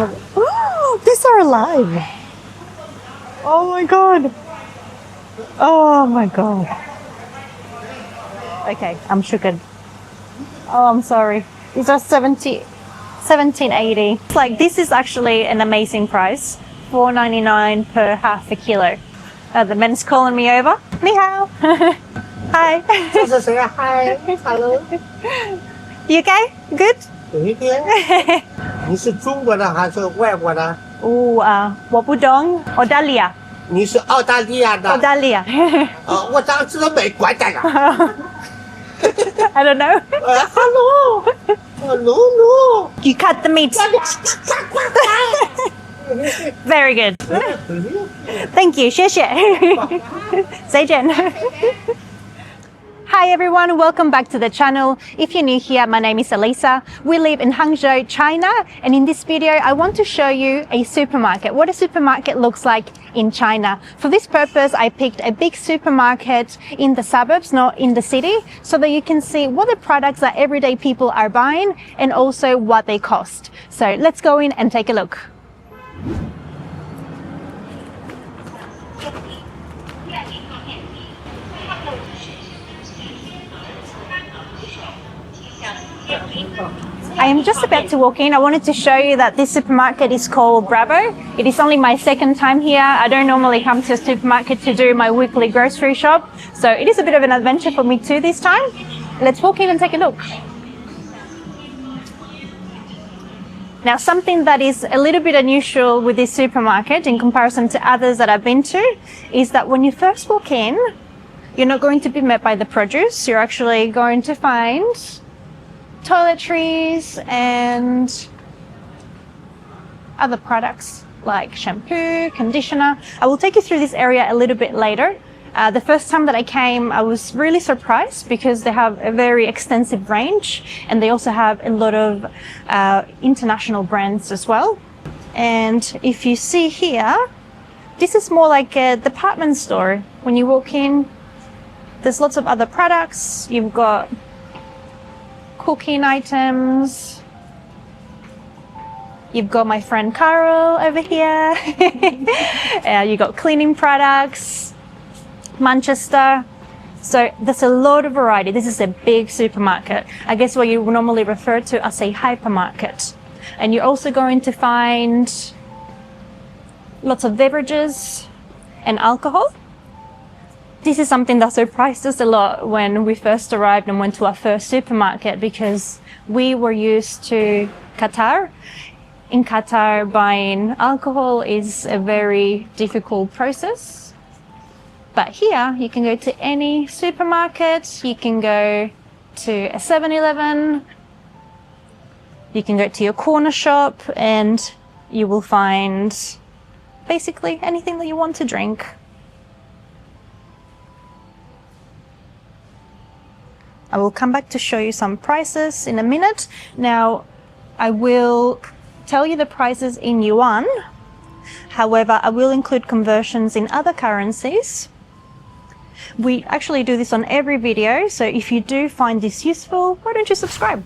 Oh, these are alive. Oh my god. Oh my god. Okay, I'm shooked. Oh, I'm sorry. These are 17.80. It's like, this is actually an amazing price. $4.99 per half a kilo. The men's calling me over. Ni hao. Hi. 这是谁啊？嗨，Hello， You okay? Good? 有一天，你是中国的还是外国的？ 我不懂。Australia. 你是澳大利亚的？ Australia. 我当时是美国的呀。I don't know. Hello， You cut the meat. Very good. Thank you. 谢谢. 再见. Hi everyone, welcome back to the channel. If you're new here, my name is Elisa. We live in Hangzhou, China, and in this video I want to show you a supermarket, what a supermarket looks like in China. For this purpose, I picked a big supermarket in the suburbs, not in the city, so that you can see what the products that everyday people are buying and also what they cost. So let's go in and take a look. I am just about to walk in. I wanted to show you that this supermarket is called Bravo. It is only my second time here. I don't normally come to a supermarket to do my weekly grocery shop, so it is a bit of an adventure for me too this time. Let's walk in and take a look. Now, something that is a little bit unusual with this supermarket in comparison to others that I've been to is that when you first walk in, you're not going to be met by the produce. You're actually going to find toiletries and other products like shampoo, conditioner. I will take you through this area a little bit later. The first time that I came, I was really surprised because they have a very extensive range and they also have a lot of international brands as well. And if you see here, this is more like a department store. When you walk in, there's lots of other products. You've got cooking items. You've got my friend Carol over here. You got cleaning products. Manchester. So there's a lot of variety. This is a big supermarket. I guess what you would normally refer to as a hypermarket. And you're also going to find lots of beverages and alcohol. This is something that surprised us a lot when we first arrived and went to our first supermarket, because we were used to Qatar. In Qatar, buying alcohol is a very difficult process. But here, you can go to any supermarket, you can go to a 7-Eleven, you can go to your corner shop, and you will find basically anything that you want to drink. I will come back to show you some prices in a minute. Now, I will tell you the prices in yuan. However, I will include conversions in other currencies. We actually do this on every video, so if you do find this useful, why don't you subscribe?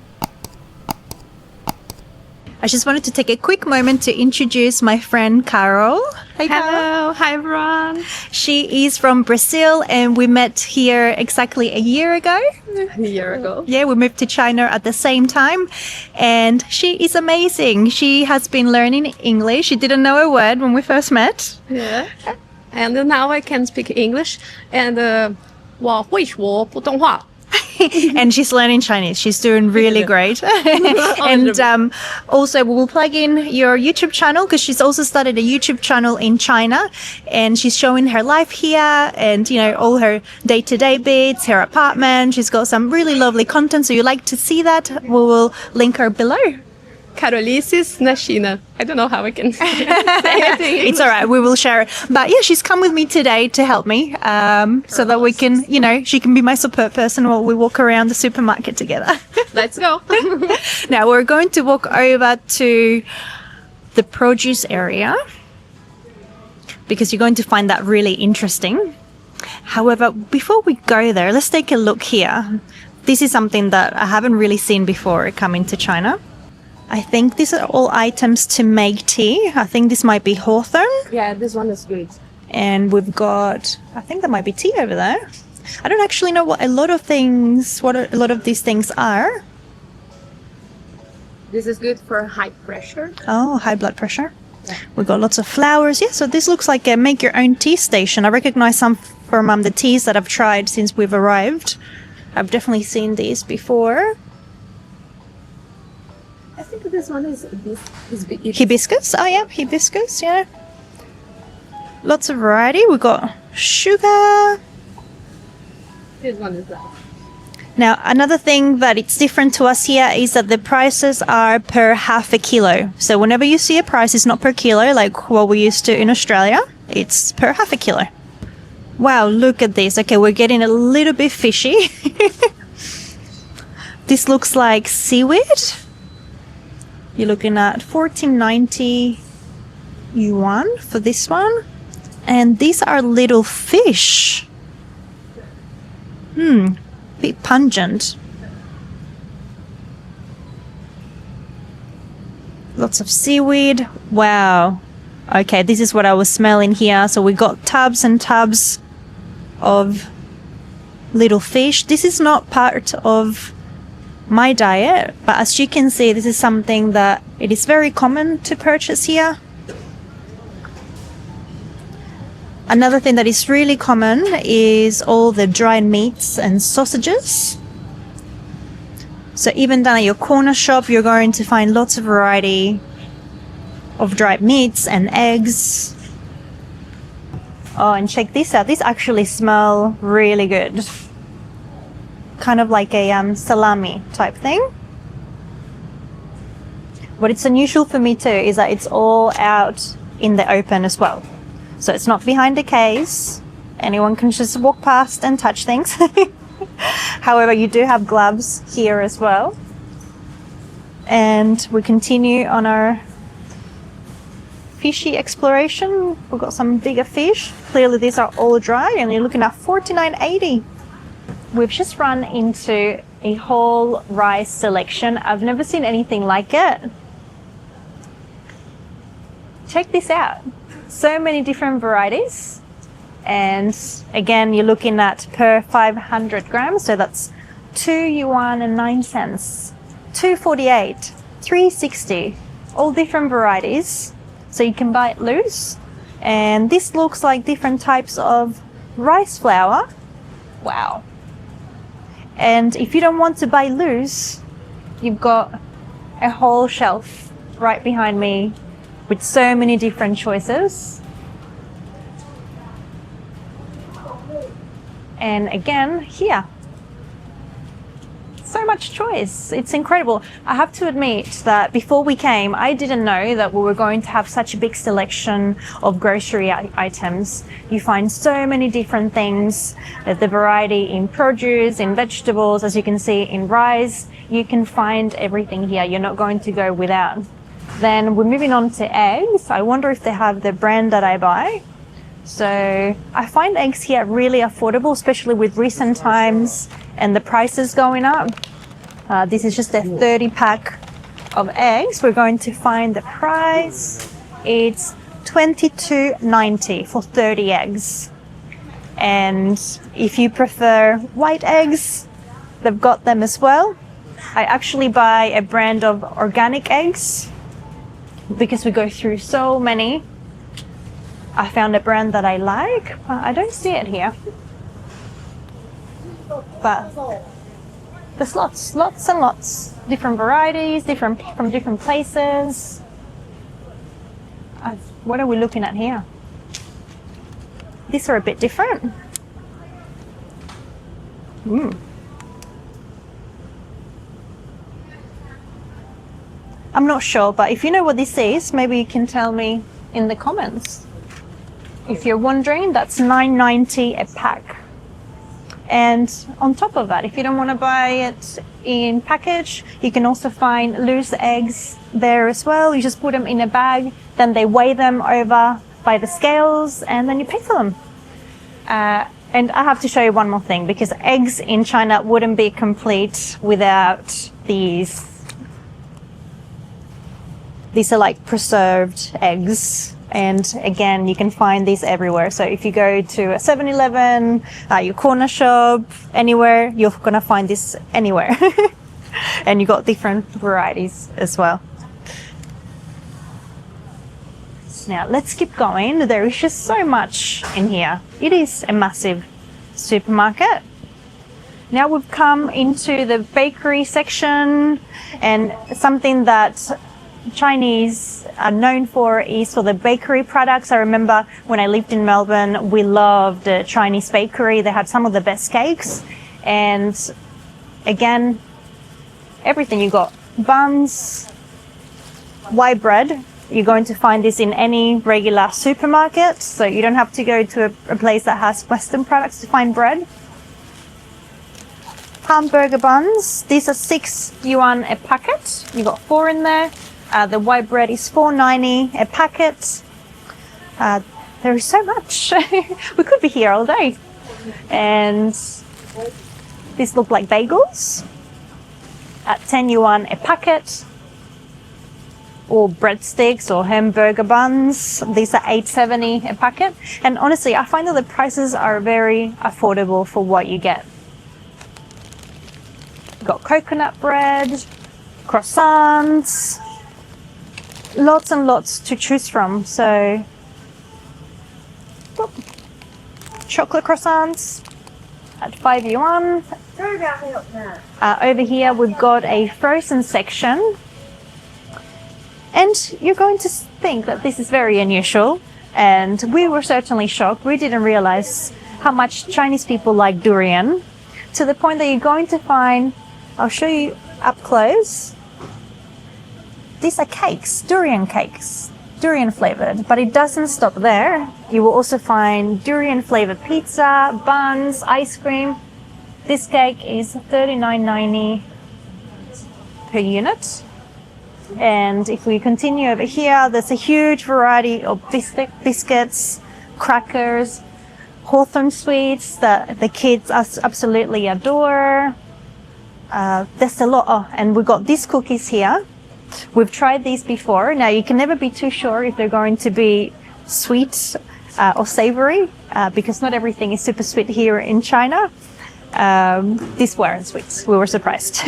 I just wanted to take a quick moment to introduce my friend Carol. Hey, Carol. Hello, hi everyone. She is from Brazil and we met here exactly a year ago. A year ago. Yeah, we moved to China at the same time and she is amazing. She has been learning English. She didn't know a word when we first met. Yeah. And now I can speak English and 我会说普通话. And she's learning Chinese. She's doing really great. And also we will plug in your YouTube channel because she's also started a YouTube channel in China and she's showing her life here and, you know, all her day-to-day bits, her apartment. She's got some really lovely content. So you like to see that, we will link her below. Currencies na China. I don't know how I can say it. It's all right. We will share it. But yeah, she's come with me today to help me so that we can, you know, she can be my support person while we walk around the supermarket together. Let's go. Now we're going to walk over to the produce area because you're going to find that really interesting. However, before we go there, let's take a look here. This is something that I haven't really seen before coming to China. I think these are all items to make tea. I think this might be hawthorn. Yeah, this one is good. And we've got, I think there might be tea over there. I don't actually know what a lot of these things are. This is good for high pressure. Oh, high blood pressure. We've got lots of flowers. Yeah, so this looks like a make your own tea station. I recognize some from the teas that I've tried since we've arrived. I've definitely seen these before. I think this one is Hibiscus. Oh yeah, hibiscus, yeah. Lots of variety. We've got sugar. This one is that. Now, another thing that it's different to us here is that the prices are per half a kilo. So whenever you see a price, it's not per kilo like what we used to in Australia. It's per half a kilo. Wow, look at this. Okay, we're getting a little bit fishy. This looks like seaweed. You're looking at 14.90 yuan for this one. And these are little fish. Bit pungent. Lots of seaweed. Wow. Okay, this is what I was smelling here. So we got tubs and tubs of little fish. This is not part of my diet, but as you can see, this is something that it is very common to purchase here. Another thing that is really common is all the dried meats and sausages. So even down at your corner shop, you're going to find lots of variety of dried meats and eggs. Oh, and check this out. These actually smell really good. Kind of like a salami type thing. What it's unusual for me too is that it's all out in the open as well. So it's not behind a case. Anyone can just walk past and touch things. However, you do have gloves here as well. And we continue on our fishy exploration. We've got some bigger fish. Clearly these are all dry and you're looking at 49.80. We've just run into a whole rice selection. I've never seen anything like it. Check this out. So many different varieties. And again, you're looking at per 500 grams. So that's 2 yuan and 9 cents, 2.48, 3.60, all different varieties. So you can buy it loose. And this looks like different types of rice flour. Wow. And if you don't want to buy loose, you've got a whole shelf right behind me with so many different choices. And again, here, so much choice. It's incredible. I have to admit that before we came, I didn't know that we were going to have such a big selection of grocery items. You find so many different things. There's the variety in produce, in vegetables, as you can see, in rice. You can find everything here. You're not going to go without. Then we're moving on to eggs. I wonder if they have the brand that I buy. So I find eggs here really affordable, especially with recent times and the prices going up. This is just a 30 pack of eggs. We're going to find the price. It's 22.90 for 30 eggs. And if you prefer white eggs, they've got them as well. I actually buy a brand of organic eggs because we go through so many. I found a brand that I like, but I don't see it here. But there's lots and lots. Different varieties, from different places. What are we looking at here? These are a bit different. I'm not sure, but if you know what this is, maybe you can tell me in the comments. If you're wondering, that's 9.90 a pack. And on top of that, if you don't want to buy it in package, you can also find loose eggs there as well. You just put them in a bag, then they weigh them over by the scales, and then you pay for them. And I have to show you one more thing, because eggs in China wouldn't be complete without these These are like preserved eggs. And again, you can find these everywhere. So if you go to a 7-Eleven, your corner shop, anywhere, you're going to find this anywhere. And you got different varieties as well. Now let's keep going. There is just so much in here. It is a massive supermarket. Now we've come into the bakery section, and something that Chinese are known for is for the bakery products. I remember when I lived in Melbourne, we loved the Chinese bakery. They had some of the best cakes. And again, everything. You got buns, white bread. You're going to find this in any regular supermarket. So you don't have to go to a place that has Western products to find bread. Hamburger buns. These are 6 yuan a packet. You got 4 in there. The white bread is 4.90 a packet. There is so much. We could be here all day. And these look like bagels at 10 yuan a packet. Or breadsticks or hamburger buns. These are 8.70 a packet. And honestly, I find that the prices are very affordable for what you get. You've got coconut bread, croissants, lots and lots to choose from. So chocolate croissants at 5 yuan. Over here we've got a frozen section, and you're going to think that this is very unusual, and we were certainly shocked. We didn't realize how much Chinese people like durian, to the point that you're going to find, I'll show you up close, these are cakes, durian flavored, but it doesn't stop there. You will also find durian flavored pizza, buns, ice cream. This cake is 39.90 per unit. And if we continue over here, there's a huge variety of biscuits, crackers, Hawthorn sweets that the kids absolutely adore. There's a lot. Oh, and we've got these cookies here. We've tried these before. Now, you can never be too sure if they're going to be sweet or savory, because not everything is super sweet here in China. These weren't sweet. We were surprised.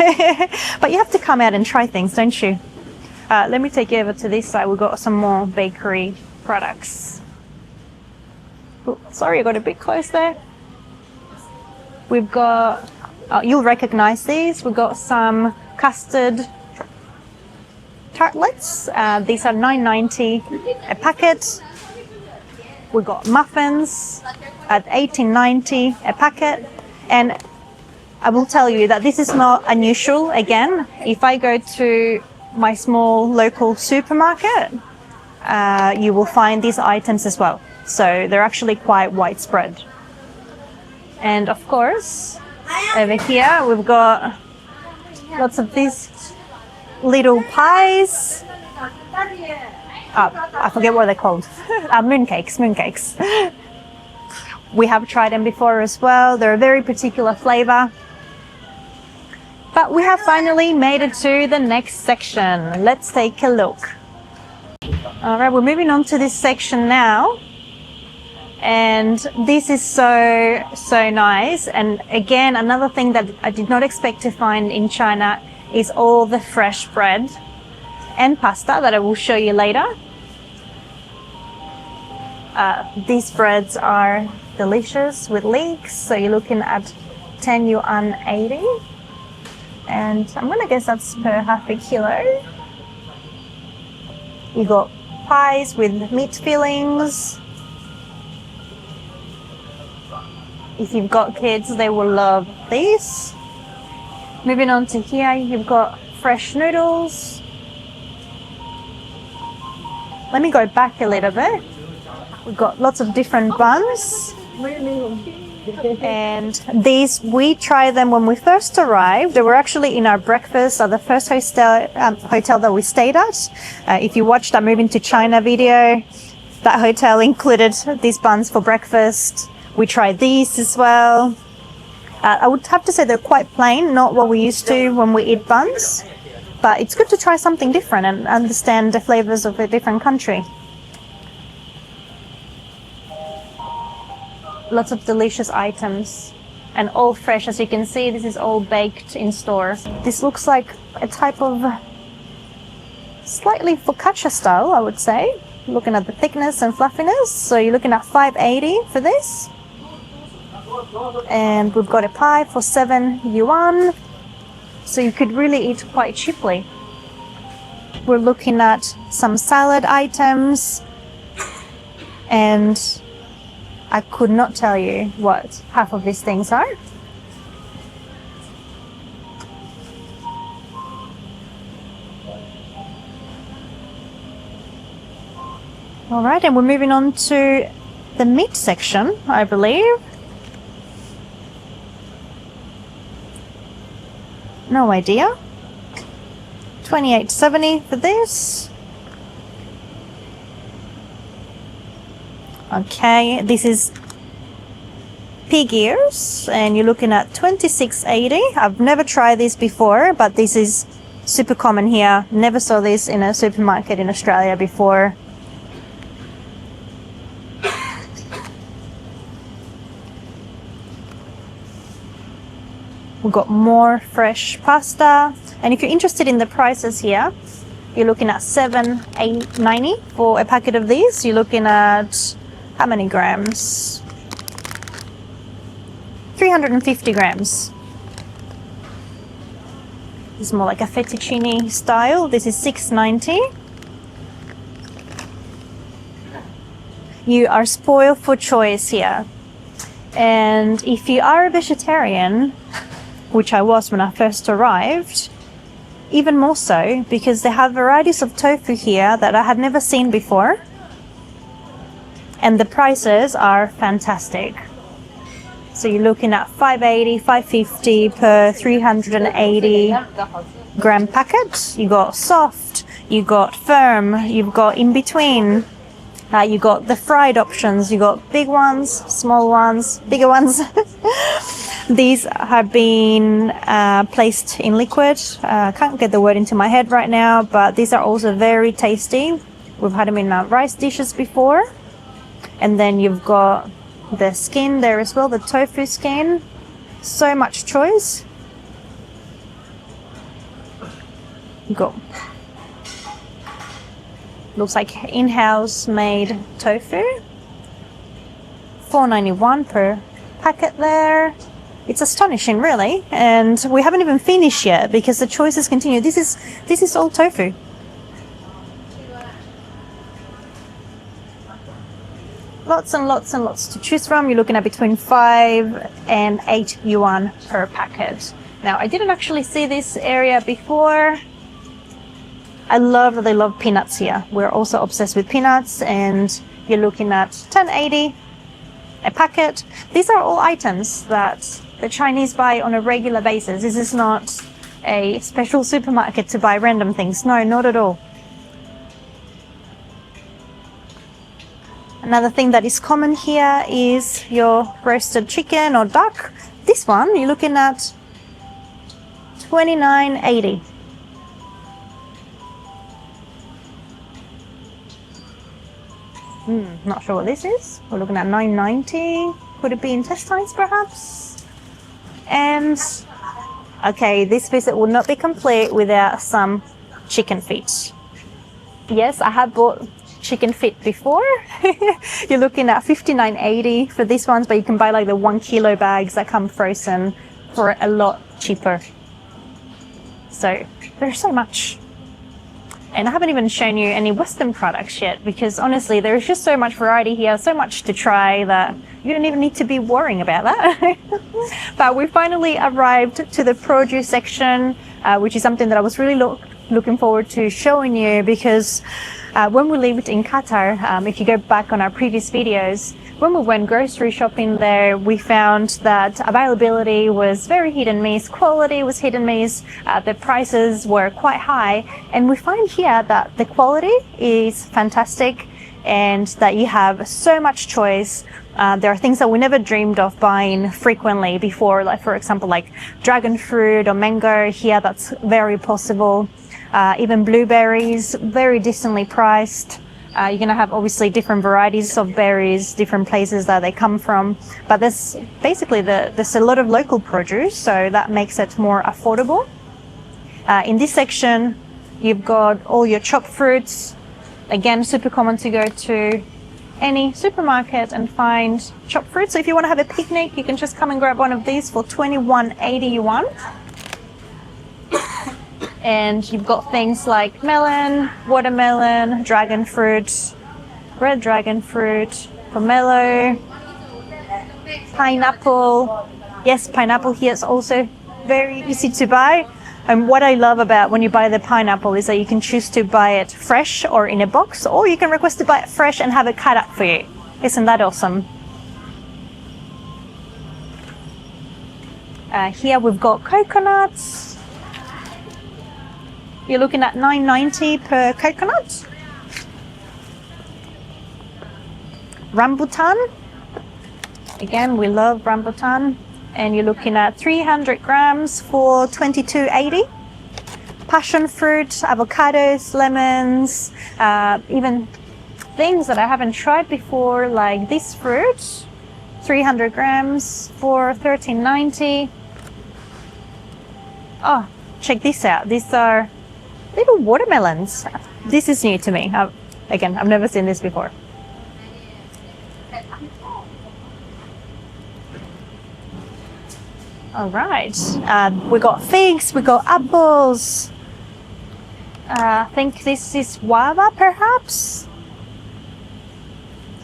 But you have to come out and try things, don't you? Let me take you over to this side. We've got some more bakery products. Oh, sorry, I got a bit close there. We've got, you'll recognize these. We've got some custard tartlets. These are 9.90 a packet. We've got muffins at 18.90 a packet. And I will tell you that this is not unusual. Again, if I go to my small local supermarket, you will find these items as well. So they're actually quite widespread. And of course, over here we've got lots of these little pies. I forget what they're called. Mooncakes. We have tried them before as well. They're a very particular flavor. But we have finally made it to the next section. Let's take a look. All right, we're moving on to this section now. And this is so nice. And again, another thing that I did not expect to find in China is all the fresh bread and pasta that I will show you later. These breads are delicious with leeks. So you're looking at 10 yuan 80. And I'm gonna guess that's per half a kilo. You got pies with meat fillings. If you've got kids, they will love these. Moving on to here, you've got fresh noodles. Let me go back a little bit. We've got lots of different buns. And these, we tried them when we first arrived. They were actually in our breakfast at the first hotel that we stayed at. If you watched our Moving to China video, that hotel included these buns for breakfast. We tried these as well. I would have to say they're quite plain, not what we used to when we eat buns. but it's good to try something different and understand the flavors of a different country. Lots of delicious items and all fresh. As you can see, this is all baked in store. This looks like a type of slightly focaccia style, I would say. Looking at the thickness and fluffiness. So you're looking at 580 for this. And we've got a pie for 7 yuan. So you could really eat quite cheaply. We're looking at some salad items, and I could not tell you what half of these things are. All right, and we're moving on to the meat section, I believe. No idea. 28.70 for this. Okay, this is pig ears, and you're looking at 26.80. I've never tried this before, but this is super common here. Never saw this in a supermarket in Australia before. We've got more fresh pasta, and if you're interested in the prices here, you're looking at $7.90 for a packet of these. You're looking at how many grams? 350 grams. This is more like a fettuccine style. This is $6.90. You are spoiled for choice here. And if you are a vegetarian, which I was when I first arrived, even more so, because they have varieties of tofu here that I had never seen before. And the prices are fantastic. So you're looking at $5.80, $5.50 per 380 gram packet. You got soft, you got firm, you've got in between. You got the fried options. You got big ones, small ones, bigger ones. These have been placed in liquid. Can't get the word into my head right now, but these are also very tasty. We've had them in rice dishes before. And then you've got the skin there as well, the tofu skin. So much choice. You got, looks like in-house made tofu. $4.91 per packet there. It's astonishing, really, and we haven't even finished yet because the choices continue. This is all tofu. Lots and lots and lots to choose from. You're looking at between 5 and 8 yuan per packet. Now, I didn't actually see this area before. They love peanuts here. We're also obsessed with peanuts, and you're looking at 10.80 a packet. These are all items that the Chinese buy on a regular basis. This is not a special supermarket to buy random things. No, not at all. Another thing that is common here is your roasted chicken or duck. This one, you're looking at $29.80. Not sure what this is. We're looking at $9.90. Could it be intestines, perhaps? And okay, this visit will not be complete without some chicken feet. Yes, I have bought chicken feet before. You're looking at $59.80 for these ones, but you can buy like the 1 kilo bags that come frozen for a lot cheaper. So there's so much. And I haven't even shown you any Western products yet, because honestly, there's just so much variety here, so much to try that you don't even need to be worrying about that. But we finally arrived to the produce section, which is something that I was really looking forward to showing you, because when we lived in Qatar, if you go back on our previous videos, when we went grocery shopping there, we found that availability was very hit and miss, quality was hit and miss, the prices were quite high, and we find here that the quality is fantastic and that you have so much choice. There are things that we never dreamed of buying frequently before, like for example, like dragon fruit or mango. Here that's very possible. even blueberries, very decently priced. You're going to have obviously different varieties of berries, different places that they come from. But there's basically there's a lot of local produce, so that makes it more affordable. In this section, you've got all your chopped fruits. Again, super common to go to any supermarket and find chopped fruit. So if you want to have a picnic, you can just come and grab one of these for 21.80 yuan. And you've got things like melon, watermelon, dragon fruit, red dragon fruit, pomelo, pineapple. Yes, pineapple here is also very easy to buy. And what I love about when you buy the pineapple is that you can choose to buy it fresh or in a box, or you can request to buy it fresh and have it cut up for you. Isn't that awesome? Here we've got coconuts. You're looking at 9.90 per coconut. Rambutan. Again, we love rambutan. And you're looking at 300 grams for 22.80. Passion fruit, avocados, lemons, even things that I haven't tried before, like this fruit, 300 grams for 13.90. Oh, check this out. These are little watermelons. This is new to me. Again, I've never seen this before. All right, we got figs, we got apples. I think this is guava, perhaps.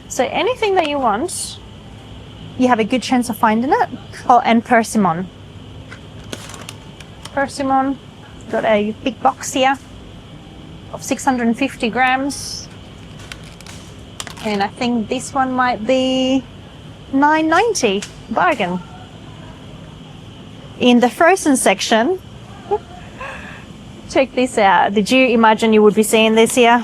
So anything that you want, you have a good chance of finding it. Oh, and persimmon. Persimmon, got a big box here of 650 grams. And I think this one might be 9.90, bargain. In the frozen section, check this out. Did you imagine you would be seeing this here?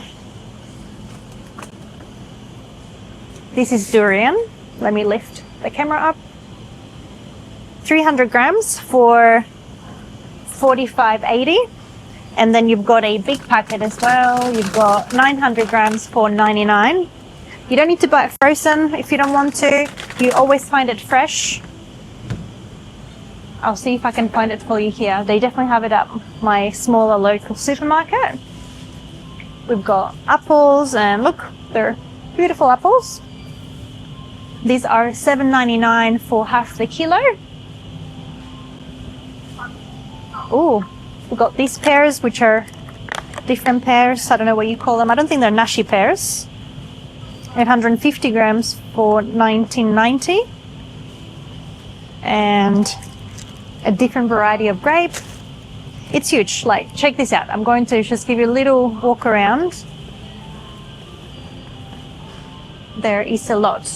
This is durian. Let me lift the camera up. 300 grams for 45.80. And then you've got a big packet as well. You've got 900 grams for 99. You don't need to buy it frozen if you don't want to. You always find it fresh. I'll see if I can find it for you here. They definitely have it at my smaller local supermarket. We've got apples, and look, they're beautiful apples. These are 7.99 for half the kilo. Oh, we've got these pears, which are different pears. I don't know what you call them. I don't think they're nashi pears. 850 grams for 19.90. And a different variety of grape. It's huge. Like, check this out. I'm going to just give you a little walk around. There is a lot.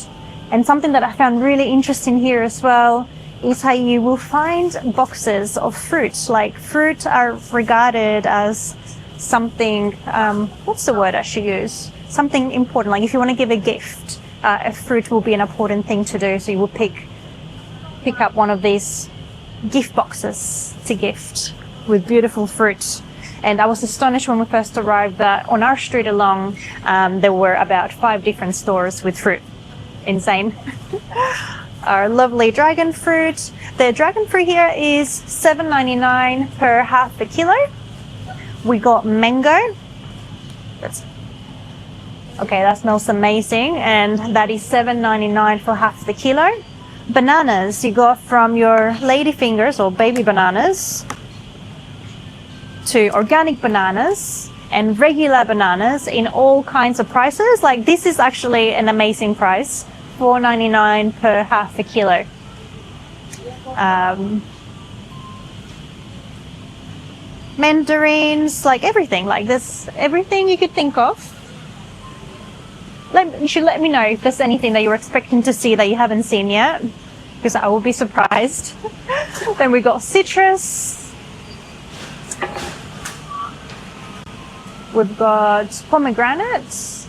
And something that I found really interesting here as well is how you will find boxes of fruit. Like, fruit are regarded as something, what's the word I should use? Something important. Like, if you want to give a gift, a fruit will be an important thing to do. So you will pick up one of these gift boxes to gift with beautiful fruit. And I was astonished when we first arrived that on our street alone, there were about 5 different stores with fruit. Insane. Our lovely dragon fruit. The dragon fruit here is 7.99 per half a kilo. We got mango. That smells amazing. And that is 7.99 for half the kilo. Bananas, you got from your lady fingers or baby bananas to organic bananas and regular bananas in all kinds of prices. Like, this is actually an amazing price, 4.99 per half a kilo. Mandarins, like everything, like this, everything you could think of. You should let me know if there's anything that you're expecting to see that you haven't seen yet, because I will be surprised. Then we got citrus. We've got pomegranates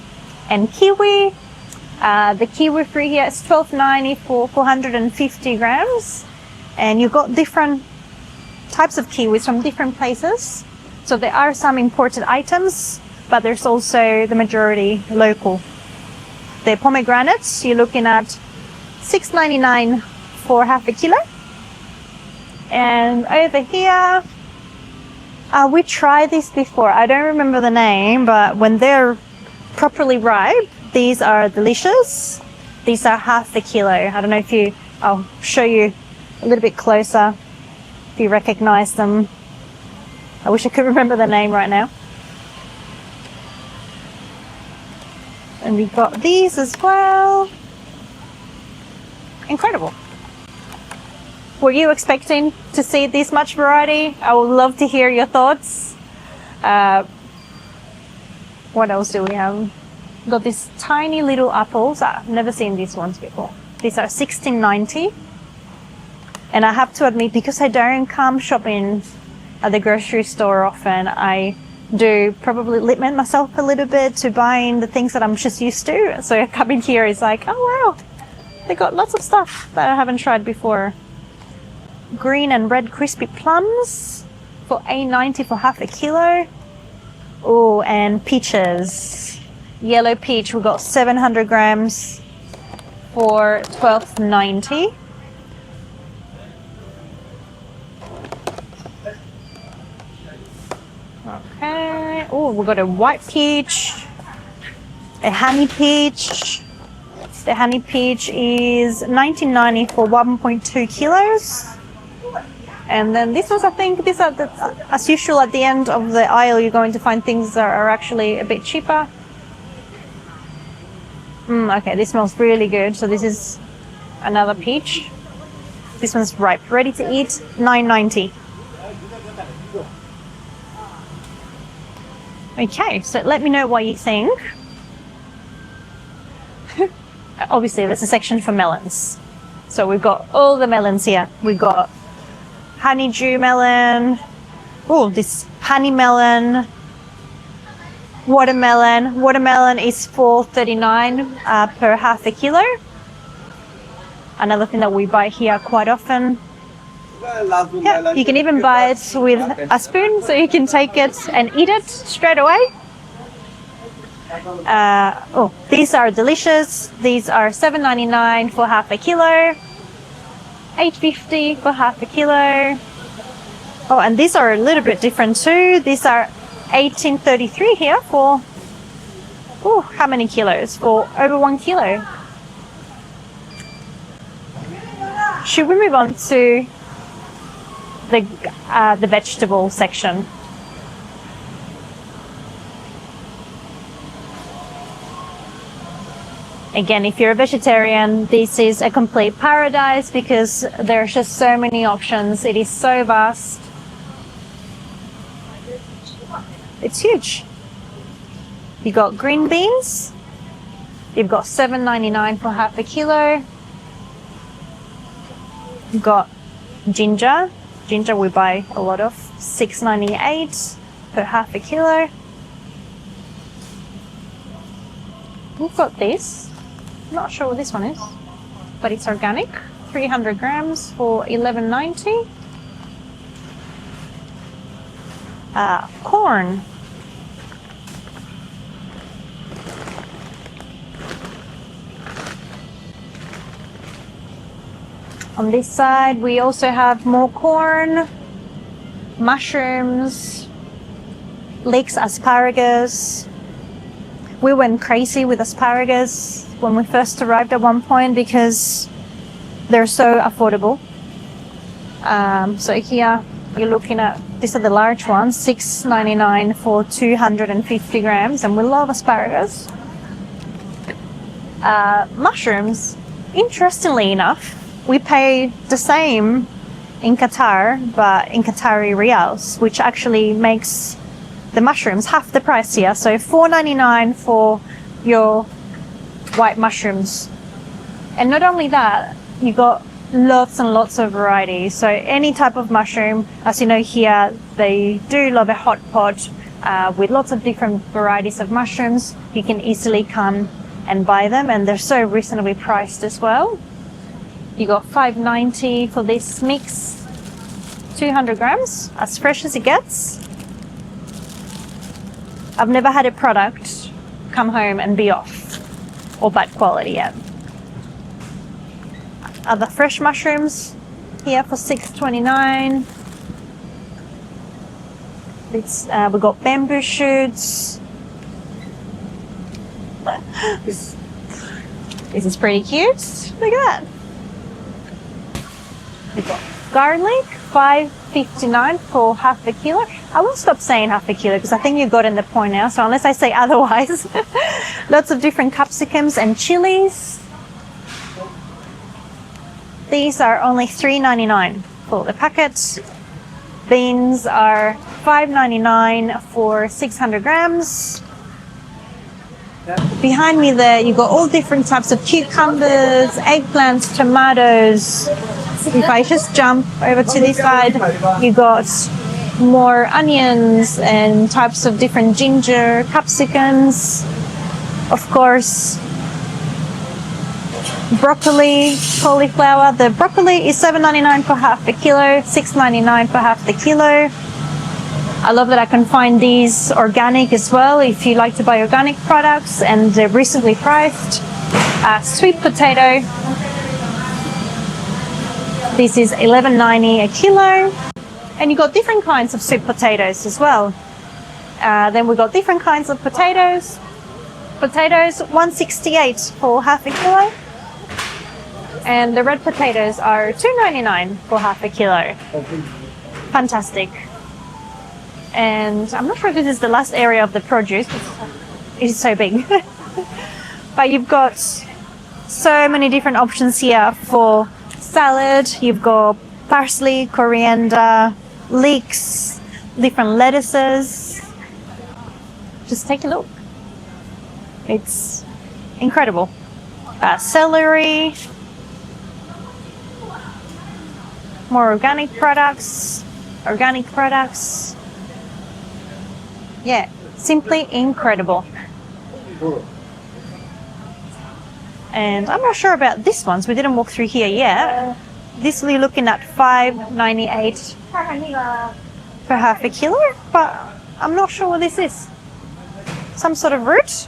and kiwi. The kiwi fruit here is 12.90 for 450 grams. And you've got different types of kiwis from different places. So there are some imported items, but there's also the majority local. The pomegranates, you're looking at $6.99 for half a kilo. And over here, we tried this before. I don't remember the name, but when they're properly ripe, these are delicious. These are half a kilo. I don't know if you, I'll show you a little bit closer if you recognize them. I wish I could remember the name right now. And we've got these as well. Incredible. Were you expecting to see this much variety? I would love to hear your thoughts. What else do we have? We've got these tiny little apples. I've never seen these ones before. These are $16.90. And I have to admit, because I don't come shopping at the grocery store often, I do probably limit myself a little bit to buying the things that I'm just used to. So coming here is like, oh wow, they got lots of stuff that I haven't tried before. Green and red crispy plums for $8.90 for half a kilo. Oh, and peaches. Yellow peach, we got 700 grams for $12.90. Okay. Oh, we got a white peach, a honey peach. The honey peach is $19.90 for 1.2 kilos. And then this was, I think, these are as usual at the end of the aisle. You're going to find things that are actually a bit cheaper. Okay, this smells really good. So this is another peach. This one's ripe, ready to eat. $9.90. Okay, so let me know what you think. Obviously, there's a section for melons. So we've got all the melons here. We've got honeydew melon. Oh, this honey melon. Watermelon. Watermelon is $4.39 per half a kilo. Another thing that we buy here quite often. Yeah, you can even buy it with a spoon, so you can take it and eat it straight away. Oh, these are delicious. These are $7.99 for half a kilo. $8.50 for half a kilo. Oh, and these are a little bit different too. These are $18.33 here for, oh, how many kilos? For over 1 kilo. Should we move on to the vegetable section? Again, if you're a vegetarian, this is a complete paradise because there's just so many options. It is so vast. It's huge. You got green beans. You've got $7.99 for half a kilo. You've got ginger. Ginger we buy a lot of. $6.98 per half a kilo. We've got this. Not sure what this one is, but it's organic. 300 grams for $11.90. Corn. On this side, we also have more corn, mushrooms, leeks, asparagus. We went crazy with asparagus when we first arrived at one point because they're so affordable. So here you're looking at, these are the large ones, $6.99 for 250 grams, and we love asparagus. Mushrooms, interestingly enough, we pay the same in Qatar, but in Qatari riyals, which actually makes the mushrooms half the price here. So $4.99 for your white mushrooms. And not only that, you got lots and lots of varieties. So any type of mushroom, as you know here, they do love a hot pot with lots of different varieties of mushrooms. You can easily come and buy them, and they're so reasonably priced as well. You got $5.90 for this mix, 200 grams, as fresh as it gets. I've never had a product come home and be off or bad quality yet. Other fresh mushrooms here for $6.29. We've got bamboo shoots. This is pretty cute. Look at that. We've got garlic, $5.59 for half a kilo. I will stop saying half a kilo because I think you got in the point now. So unless I say otherwise, lots of different capsicums and chilies. These are only $3.99 for the packet. Beans are $5.99 for 600 grams. Behind me there, you got all different types of cucumbers, eggplants, tomatoes. If I just jump over to this side, you got more onions and types of different ginger, capsicums. Of course, broccoli, cauliflower. The broccoli is $7.99 for half a kilo, $6.99 for half the kilo. I love that I can find these organic as well if you like to buy organic products, and they're recently priced. Sweet potato. This is $11.90 a kilo. And you got different kinds of sweet potatoes as well. Then we got different kinds of potatoes. Potatoes, $1.68 for half a kilo. And the red potatoes are $2.99 for half a kilo. Fantastic. And I'm not sure if this is the last area of the produce. It is so big. But you've got so many different options here for salad. You've got parsley, coriander, leeks, different lettuces. Just take a look. It's incredible. Celery, more organic products. Yeah, simply incredible. And I'm not sure about this ones. We didn't walk through here yet. This we're looking at $5.98 for half a kilo, but I'm not sure what this is. Some sort of root.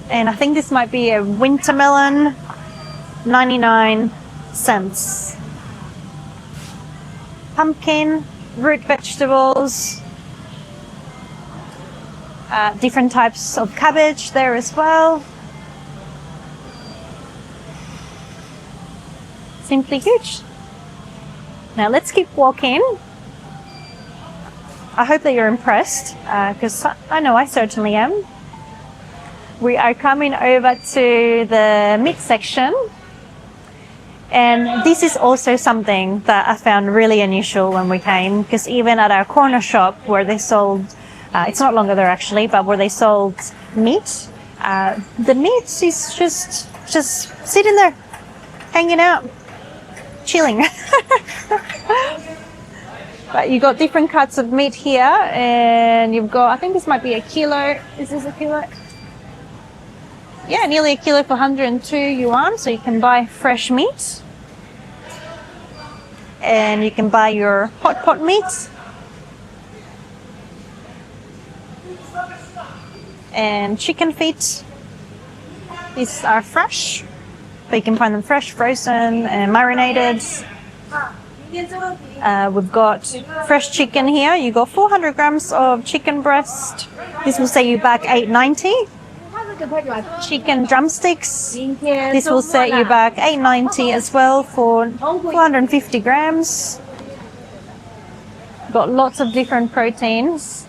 And I think this might be a winter melon, 99 cents. Pumpkin, root vegetables, different types of cabbage there as well. Simply huge. Now let's keep walking. I hope that you're impressed, because I know I certainly am. We are coming over to the meat section. And this is also something that I found really unusual when we came, because even at our corner shop where they sold, it's not longer there actually, but where they sold meat, the meat is just sitting there, hanging out, chilling. But you got different cuts of meat here, and you've got, I think this might be a kilo. Is this a kilo? Yeah, nearly a kilo for 102 yuan, so you can buy fresh meat. And you can buy your hot pot meat. And chicken feet. These are fresh, but you can find them fresh, frozen, and marinated. We've got fresh chicken here. You got 400 grams of chicken breast. This will set you back $8.90. Chicken drumsticks. This will set you back $8.90 as well for 450 grams. Got lots of different proteins.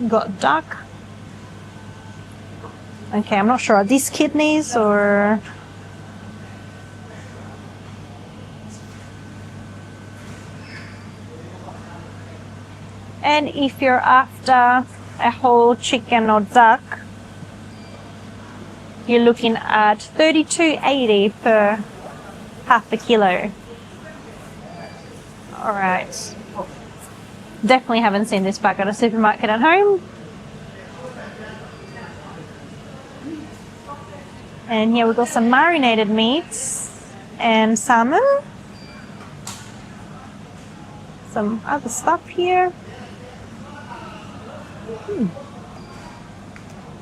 Got duck. Okay, I'm not sure. Are these kidneys or... And if you're after a whole chicken or duck, you're looking at $32.80 per half a kilo. All right. Definitely haven't seen this back at a supermarket at home. And here we've got some marinated meats and salmon. some other stuff here.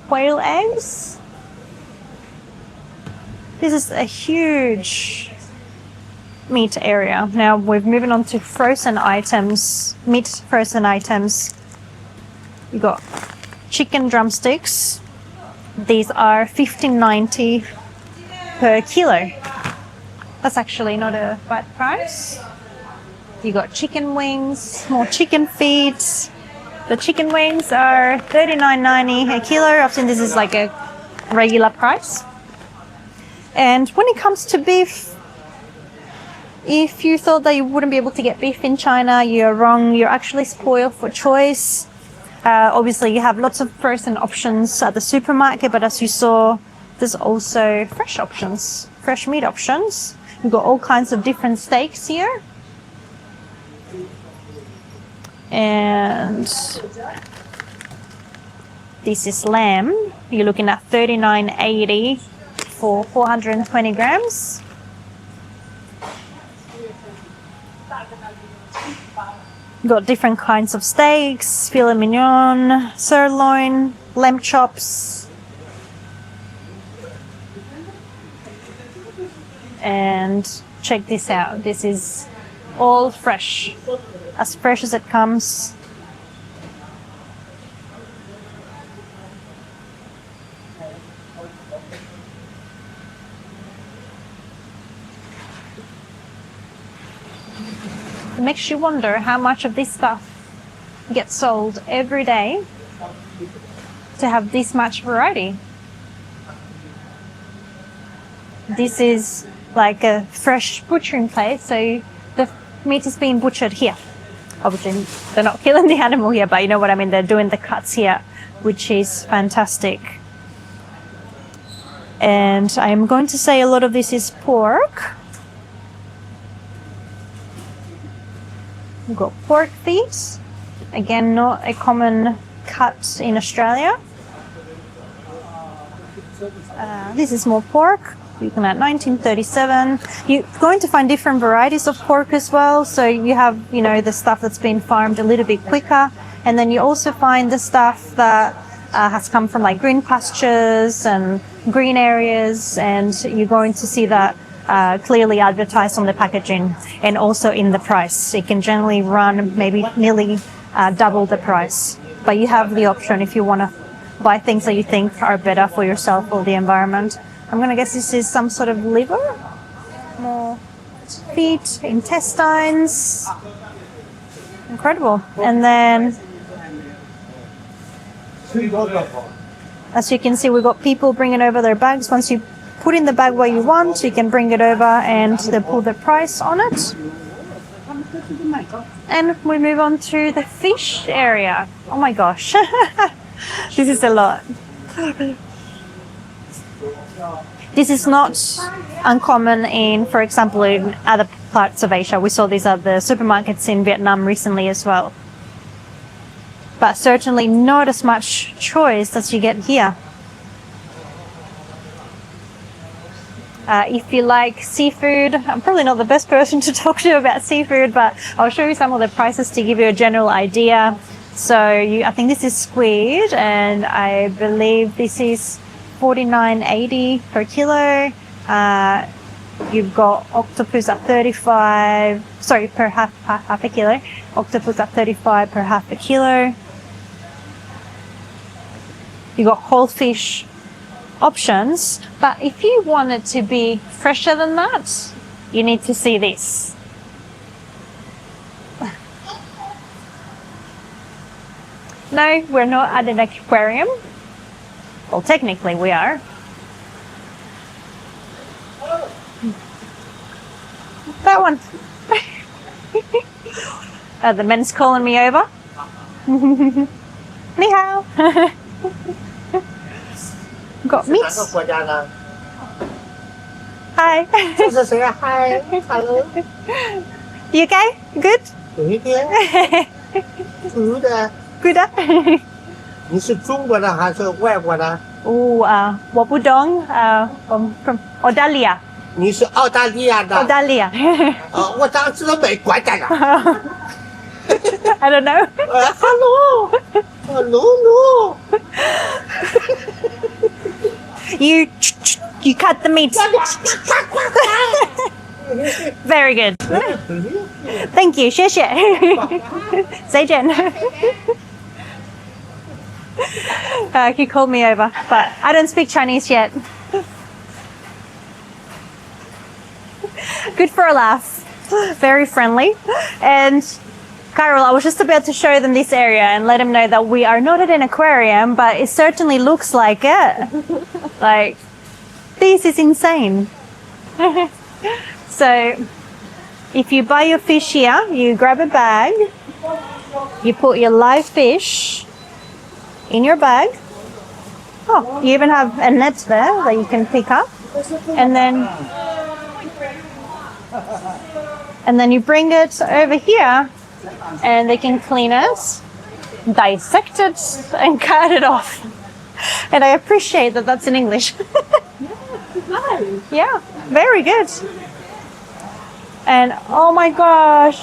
Quail eggs. This is a huge meat area. Now we're moving on to frozen items, meat frozen items. You got chicken drumsticks. These are $15.90 per kilo. That's actually not a bad price. You got chicken wings, more chicken feet. The chicken wings are $39.90 a kilo. Often this is like a regular price. And when it comes to beef, if you thought that you wouldn't be able to get beef in China, you're wrong. You're actually spoiled for choice. Obviously, you have lots of frozen options at the supermarket, but as you saw, there's also fresh options, fresh meat options. We've got all kinds of different steaks here. And this is lamb. You're looking at $39.80 for 420 grams. Got different kinds of steaks, filet mignon, sirloin, lamb chops. And check this out. This is all fresh, as fresh as it comes. It makes you wonder how much of this stuff gets sold every day to have this much variety. This is like a fresh butchering place, so the meat is being butchered here. Obviously, they're not killing the animal here, but you know what I mean, they're doing the cuts here, which is fantastic. And I'm going to say a lot of this is pork. We've got pork feet. Again, not a common cut in Australia. This is more pork. Looking at 1937. You're going to find different varieties of pork as well. So you have, you know, the stuff that's been farmed a little bit quicker. And then you also find the stuff that has come from like green pastures and green areas. And you're going to see that clearly advertised on the packaging and also in the price. It can generally run maybe nearly double the price. But you have the option if you want to buy things that you think are better for yourself or the environment. I'm going to guess this is some sort of liver, more feet, intestines. Incredible. And then, as you can see, we've got people bringing over their bags. Once you put in the bag what you want, you can bring it over and they pull the price on it. And we move on to the fish area. Oh my gosh. This is a lot. This is not uncommon in, for example, in other parts of Asia. We saw these at the supermarkets in Vietnam recently as well. But certainly not as much choice as you get here. If you like seafood, I'm probably not the best person to talk to about seafood, but I'll show you some of the prices to give you a general idea. So I think this is squid, and I believe this is $49.80 per kilo. You've got octopus at 35, sorry, per half a kilo. Octopus at 35 per half a kilo. You've got whole fish options, but if you want it to be fresher than that, you need to see this. No, we're not at an aquarium. Well, technically we are. That one. The men's calling me over. Ni hao. Got meat. Hi. Hi. Hello. You okay? Good? Good. 你是中国的还是外国的？ 我不懂. From Australia. 你是澳大利亚的？ Australia. 我当时都没管的了。I don't know. Hello. No. You cut the meat. Very good. Thank you. 谢谢. 再见. He called me over, but I don't speak Chinese yet. Good for a laugh. Very friendly. And Carol, I was just about to show them this area and let them know that we are not at an aquarium, but it certainly looks like it. Like, this is insane. So, if you buy your fish here, you grab a bag, you put your live fish in your bag. Oh, you even have a net there that you can pick up. And then you bring it over here and they can clean it, dissect it and cut it off. And I appreciate that that's in English. Yeah, very good. And oh my gosh.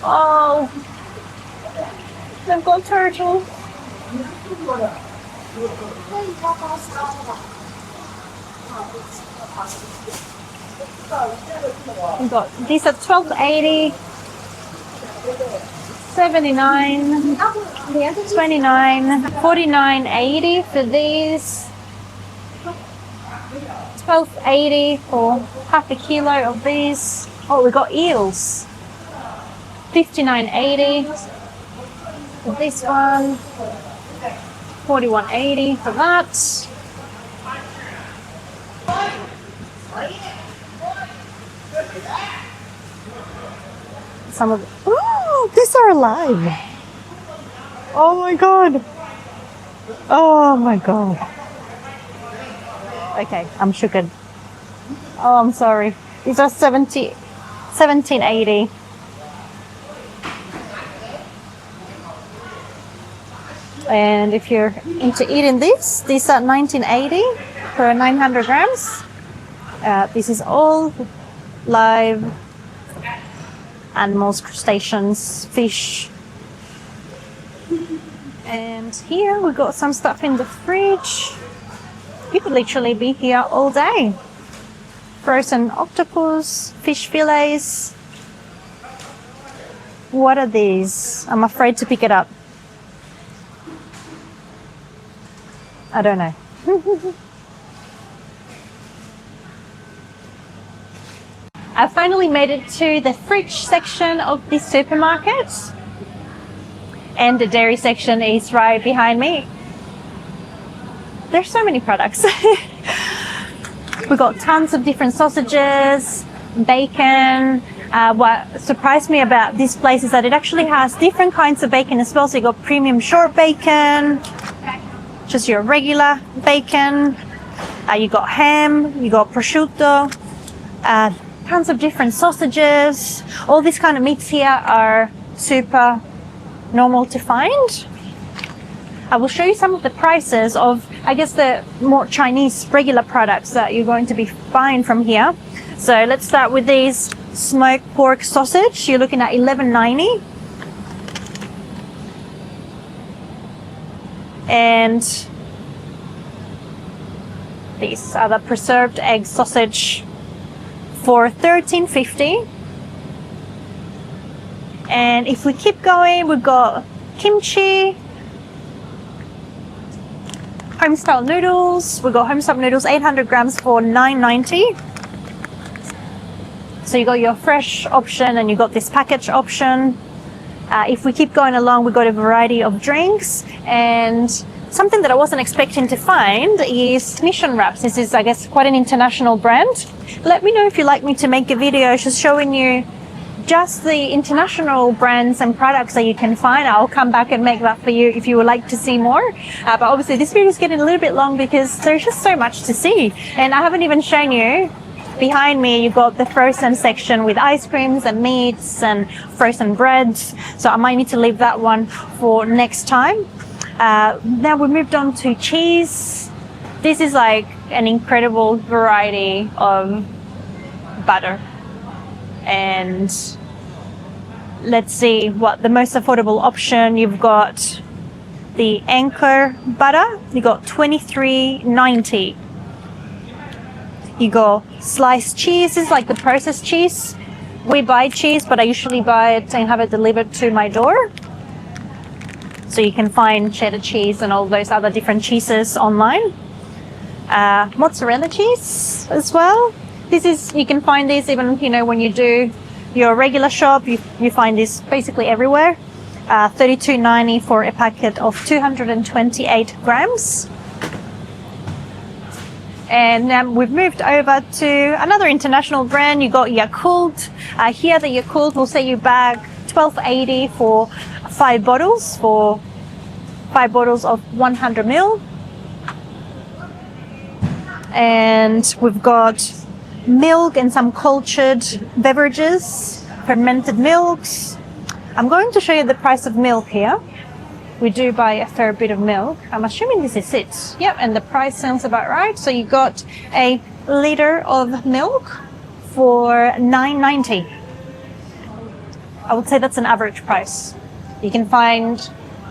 Oh, they've got turtles. We got these at $12.80, $79, $29, $49.80 for these, $12.80 for half a kilo of these. Oh, we got eels, $59.80 for this one, $41.80 for that. Some of them. Oh, these are alive. Oh my god. Oh my god. Okay, I'm shook. Oh, I'm sorry. These are $17.80. And if you're into eating this, these are $19.80 for 900 grams. This is all live animals, crustaceans, fish. And here we got some stuff in the fridge. You could literally be here all day. Frozen octopus, fish fillets. What are these? I'm afraid to pick it up. I don't know. I finally made it to the fridge section of this supermarket. And the dairy section is right behind me. There's so many products. We've got tons of different sausages, bacon. What surprised me about this place is that it actually has different kinds of bacon as well. So you got premium short bacon, just your regular bacon. You got ham, you got prosciutto, tons of different sausages. All these kind of meats here are super normal to find. I will show you some of the prices of, I guess, the more Chinese regular products that you're going to be buying from here. So let's start with these smoked pork sausage. You're looking at $11.90. And these are the preserved egg sausage for $13.50. And if we keep going, we've got kimchi, home-style noodles. We've got home-style noodles, 800 grams for $9.90. So you got your fresh option and you got this package option. If we keep going along, we've got a variety of drinks, and something that I wasn't expecting to find is Mission Wraps. This is, I guess, quite an international brand. Let me know if you'd like me to make a video just showing you just the international brands and products that you can find. I'll come back and make that for you if you would like to see more. But obviously this video is getting a little bit long because there's just so much to see. And I haven't even shown you, behind me you've got the frozen section with ice creams and meats and frozen breads. So I might need to leave that one for next time. Now we moved on to cheese. This is like an incredible variety of butter. And let's see what the most affordable option. You've got the Anchor butter. You got $23.90. You got sliced cheeses, like the processed cheese. We buy cheese, but I usually buy it and have it delivered to my door. So you can find cheddar cheese and all those other different cheeses online. Mozzarella cheese as well. You can find this even, when you do your regular shop, you find this basically everywhere. $32.90 for a packet of 228 grams. And we've moved over to another international brand. You got Yakult. Here the Yakult will set you back $12.80 for 5 bottles, of 100 ml. And we've got milk and some cultured beverages, fermented milks. I'm going to show you the price of milk here. We do buy a fair bit of milk. I'm assuming this is it. Yep, and the price sounds about right. So you got a liter of milk for $9.90. I would say that's an average price. You can find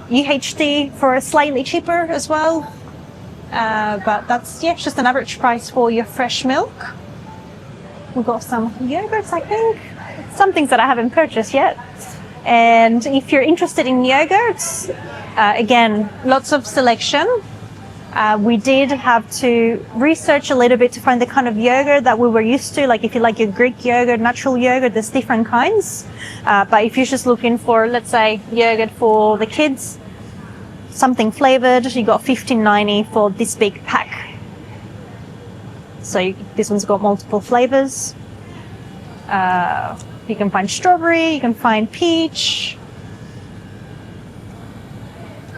UHT for slightly cheaper as well. But that's, just an average price for your fresh milk. We've got some yogurts, I think. Some things that I haven't purchased yet. And if you're interested in yogurts, again, lots of selection. We did have to research a little bit to find the kind of yogurt that we were used to. Like if you like your Greek yogurt, natural yogurt, there's different kinds. But if you're just looking for, let's say, yogurt for the kids, something flavored, you got $15.90 for this big pack. So this one's got multiple flavors. You can find strawberry, you can find peach.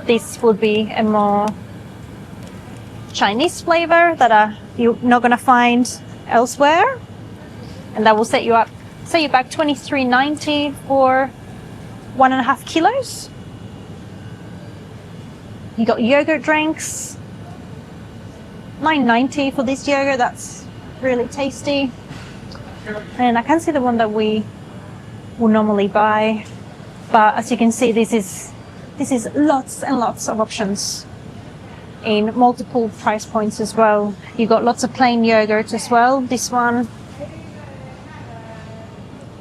This would be a more Chinese flavor that you're not going to find elsewhere. And that will set you back $23.90 for 1.5 kilos. You got yogurt drinks, $9.90 for this yogurt. That's really tasty. And I can see the one that we will normally buy, but as you can see, this is lots and lots of options in multiple price points as well. You got lots of plain yogurt as well. This one,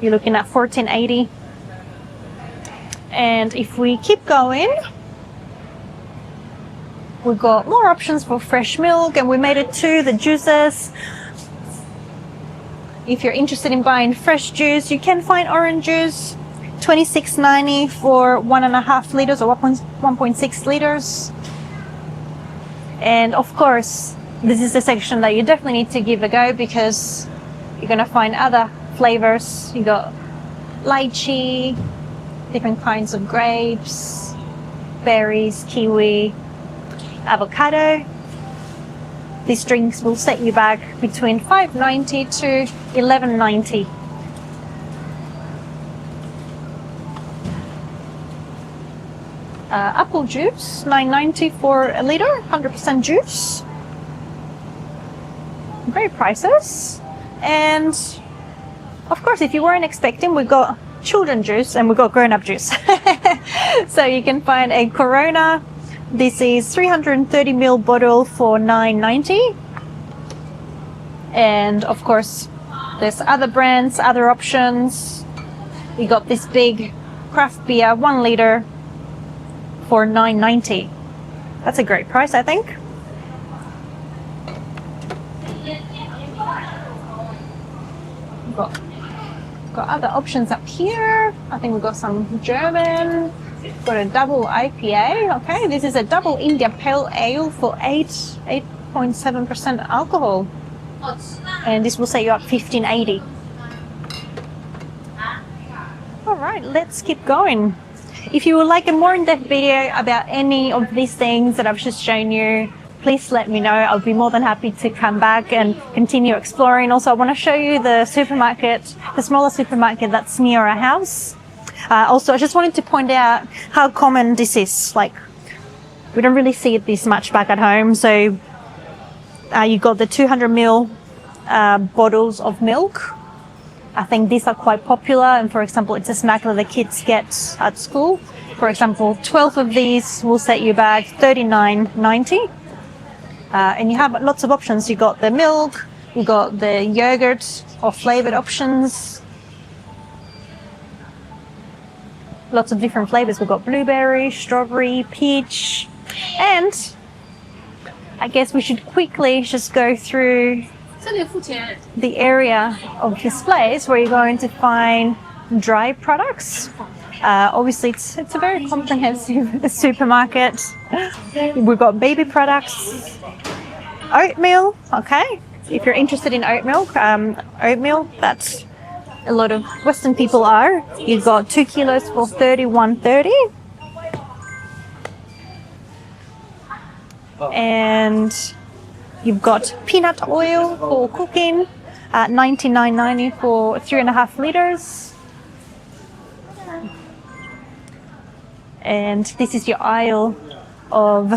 you're looking at $14.80. And if we keep going, we've got more options for fresh milk, and we made it to the juices. If you're interested in buying fresh juice, you can find orange juice, $26.90 for 1.5 liters or 1.6 liters. And of course, this is the section that you definitely need to give a go because you're going to find other flavors. You got lychee, different kinds of grapes, berries, kiwi, avocado. These drinks will set you back between $5.90 to $11.90. Apple juice, $9.90 for a liter, 100% juice. Great prices. And of course, if you weren't expecting, we've got children juice and we've got grown-up juice. So you can find a Corona. This is 330 ml bottle for $9.90. And of course, there's other brands, other options. We got this big craft beer, 1 liter for $9.90. That's a great price, I think. Got other options up here. I think we've got some German. Got a double IPA. Okay, this is a double India Pale Ale for 8.7% alcohol. And this will set you up $15.80. All right, let's keep going. If you would like a more in-depth video about any of these things that I've just shown you, please let me know. I'll be more than happy to come back and continue exploring. Also, I want to show you the supermarket, the smaller supermarket that's near our house. Also, I just wanted to point out how common this is. Like, we don't really see it this much back at home. So you got the 200 ml bottles of milk. I think these are quite popular, and for example, it's a snack that the kids get at school. For example, 12 of these will set you back $39.90. And you have lots of options. You got the milk, you got the yogurt or flavored options. Lots of different flavors. We've got blueberry, strawberry, peach, and I guess we should quickly just go through the area of displays where you're going to find dry products. Obviously, it's a very comprehensive supermarket. We've got baby products, oatmeal. Okay, if you're interested in oatmeal, that's a lot of Western people are. You've got 2 kilos for $31.30. And you've got peanut oil for cooking at $99.90 for 3.5 liters. And this is your aisle of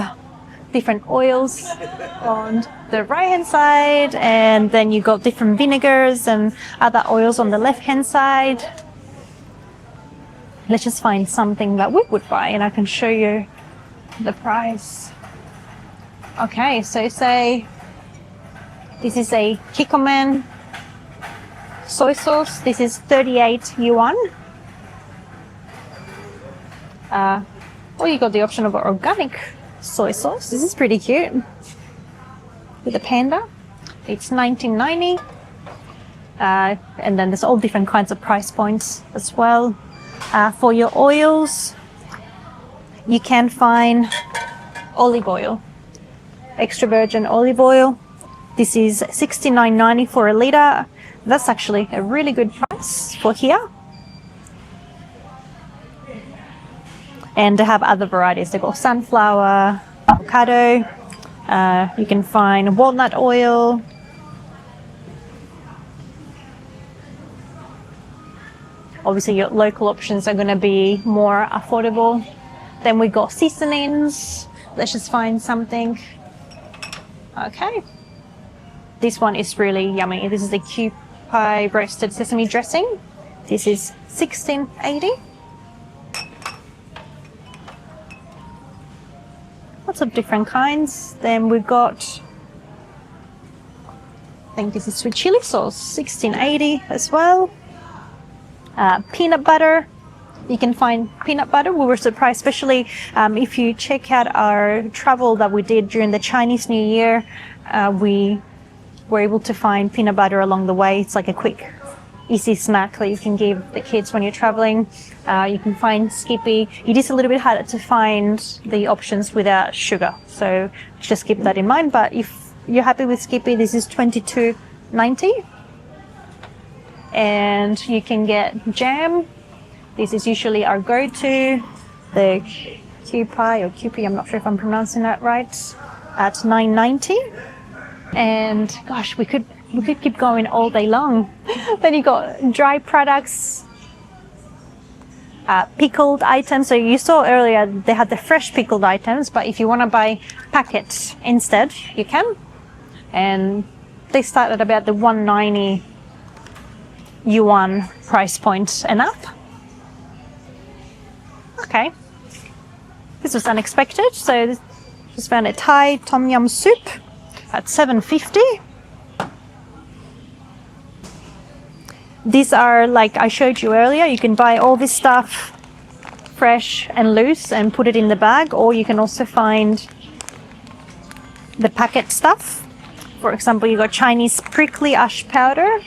different oils on the right hand side, and then you got different vinegars and other oils on the left hand side. Let's just find something that we would buy and I can show you the price. Okay, so say this is a Kikkoman soy sauce. This is 38 yuan. Or you got the option of organic soy sauce. This is pretty cute. With the panda, it's $19.90. And then there's all different kinds of price points as well. For your oils, you can find olive oil, extra virgin olive oil. This is $69.90 for a liter. That's actually a really good price for here. And they have other varieties. They've got sunflower, avocado. You can find walnut oil. Obviously, your local options are going to be more affordable. Then we got seasonings. Let's just find something. Okay. This one is really yummy. This is the Kewpie roasted sesame dressing. This is $16.80. Lots of different kinds. Then we've got, I think this is sweet chili sauce, $16.80 as well. Peanut butter. You can find peanut butter. We were surprised, especially if you check out our travel that we did during the Chinese New Year. We were able to find peanut butter along the way. It's like a quick, easy snack that you can give the kids when you're traveling. You can find Skippy. It is a little bit harder to find the options without sugar, so just keep that in mind. But if you're happy with Skippy, this is $22.90. And you can get jam. This is usually our go-to, the Kewpie or Kewpie, I'm not sure if I'm pronouncing that right, at $9.90. And gosh, we could keep going all day long. Then you got dry products, pickled items. So you saw earlier they had the fresh pickled items, but if you want to buy packets instead, you can. And they start at about the 190 yuan price point and up. Okay, this was unexpected. So just found a Thai tom yum soup at $7.50. These are, like I showed you earlier, you can buy all this stuff fresh and loose and put it in the bag, or you can also find the packet stuff. For example, you got Chinese prickly ash powder.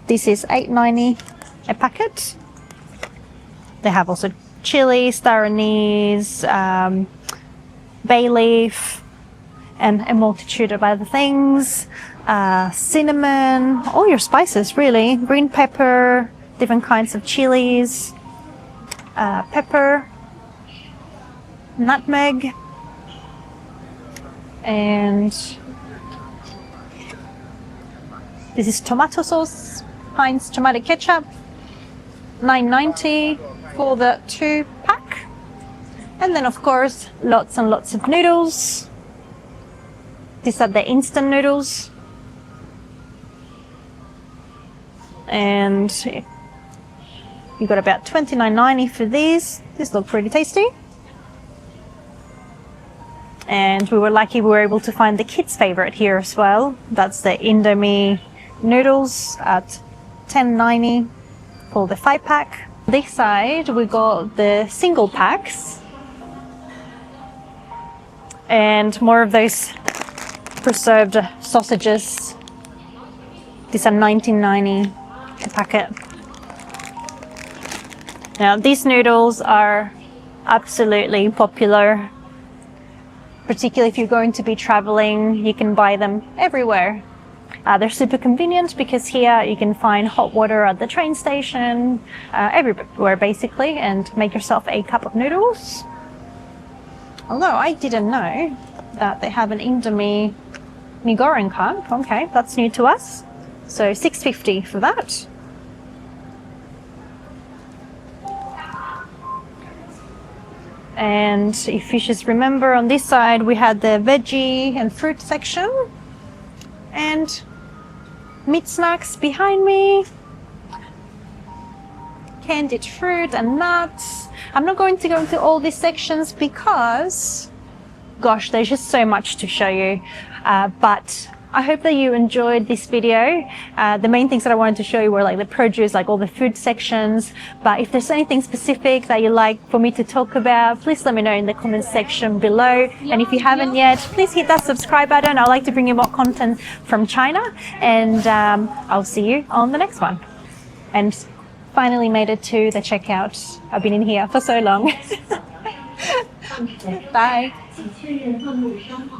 This is $8.90 a packet. They have also chili, star anise, bay leaf, and a multitude of other things. Cinnamon, all your spices really. Green pepper, different kinds of chilies, pepper, nutmeg, and this is tomato sauce, Heinz tomato ketchup, $9.90 for the 2-pack. And then of course, lots and lots of noodles. These are the instant noodles. And you got about $29.90 for these. These look pretty tasty. And we were lucky we were able to find the kids' favorite here as well. That's the Indomie noodles at $10.90 for the 5-pack. This side we got the single packs and more of those preserved sausages. These are $19.90 a packet. Now these noodles are absolutely popular, particularly if you're going to be traveling. You can buy them everywhere. They're super convenient because here you can find hot water at the train station, everywhere basically, and make yourself a cup of noodles. Although I didn't know that they have an Indomie mee goreng cup. Okay, that's new to us. So $6.50 for that. And if you just remember, on this side we had the veggie and fruit section, and meat snacks behind me, candied fruit and nuts. I'm not going to go into all these sections because, gosh, there's just so much to show you. But I hope that you enjoyed this video. The main things that I wanted to show you were like the produce, like all the food sections. But if there's anything specific that you like for me to talk about, please let me know in the comments section below. And if you haven't yet, please hit that subscribe button. I like to bring you more content from China. And I'll see you on the next one. And finally made it to the checkout. I've been in here for so long. Bye.